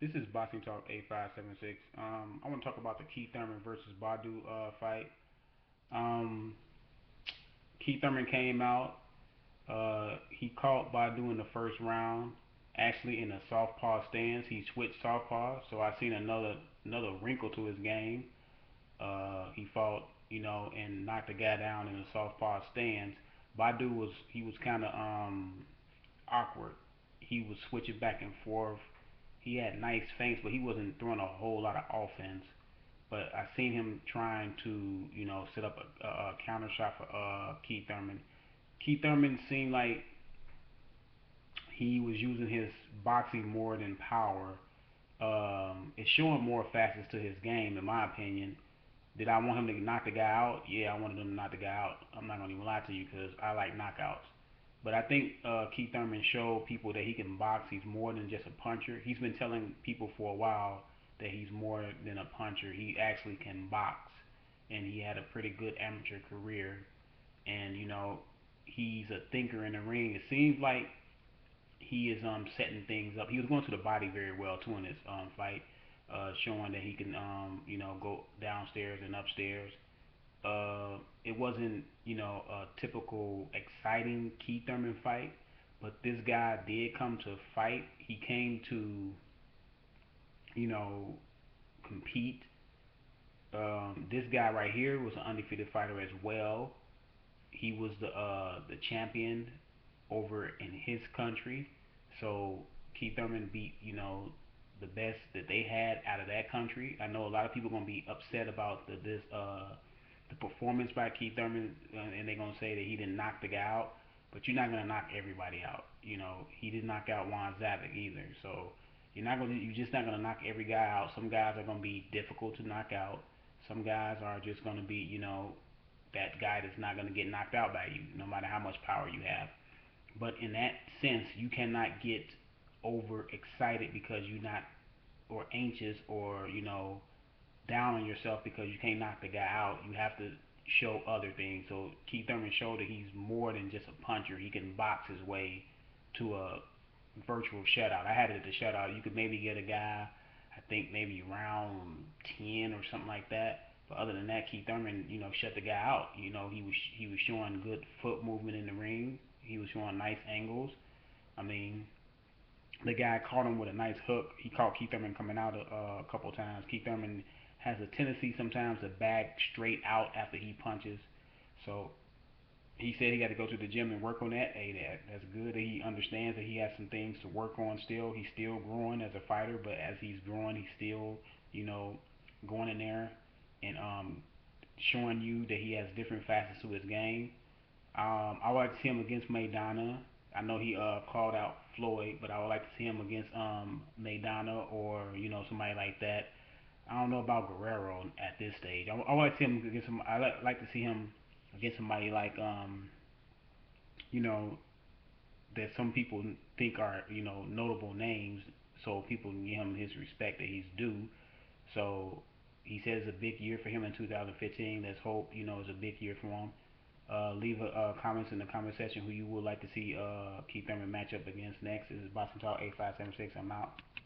This is Boxing Talk 8576. I want to talk about the Keith Thurman versus Badu fight. Um, Keith Thurman came out. He caught Badu in the first round, actually in a southpaw stance. He switched southpaw, so I seen another wrinkle to his game. He fought, and knocked the guy down in a southpaw stance. Badu was kind of awkward. He was switching back and forth. He had nice feints, but he wasn't throwing a whole lot of offense. But I seen him trying to, set up a counter shot for Keith Thurman. Keith Thurman seemed like he was using his boxing more than power. It's showing more facets to his game, in my opinion. Did I want him to knock the guy out? Yeah, I wanted him to knock the guy out. I'm not gonna even lie to you because I like knockouts. But I think Keith Thurman showed people that he can box. He's more than just a puncher. He's been telling people for a while that he's more than a puncher. He actually can box, and he had a pretty good amateur career. And he's a thinker in the ring. It seems like he is setting things up. He was going to the body very well too in this fight, showing that he can go downstairs and upstairs. It wasn't, a typical exciting Keith Thurman fight, but this guy did come to fight. He came to, you know, compete. This guy right here was an undefeated fighter as well. He was the champion over in his country. So Keith Thurman beat, the best that they had out of that country. I know a lot of people are gonna be upset about the performance by Keith Thurman, and they're gonna say that he didn't knock the guy out. But you're not gonna knock everybody out. He didn't knock out Juan Zavic either. So you're just not gonna knock every guy out. Some guys are gonna be difficult to knock out. Some guys are just gonna be, that guy that's not gonna get knocked out by you, no matter how much power you have. But in that sense, you cannot get over excited because you're not, or anxious, or down on yourself because you can't knock the guy out. You have to show other things. So Keith Thurman showed that he's more than just a puncher. He can box his way to a virtual shutout. I had it at the shutout. You could maybe get a guy, I think maybe round 10 or something like that. But other than that, Keith Thurman, shut the guy out. He was showing good foot movement in the ring. He was showing nice angles. I mean, the guy caught him with a nice hook. He caught Keith Thurman coming out a couple times. Keith Thurman has a tendency sometimes to back straight out after he punches. So he said he got to go to the gym and work on that. Hey, that's good. That he understands that he has some things to work on still. He's still growing as a fighter, but as he's growing, he's still, you know, going in there and showing you that he has different facets to his game. I would like to see him against Maidana. I know he called out Floyd, but I would like to see him against Maidana or somebody like that. I don't know about Guerrero at this stage. I would like to see him against some. I like to see him against somebody like you know that some people think are notable names, so people can give him his respect that he's due. So he says it's a big year for him in 2015. Let's hope it's a big year for him. Leave comments in the comment section who you would like to see Keith Thurman match up against next. This is Boston Talk 8576. I'm out.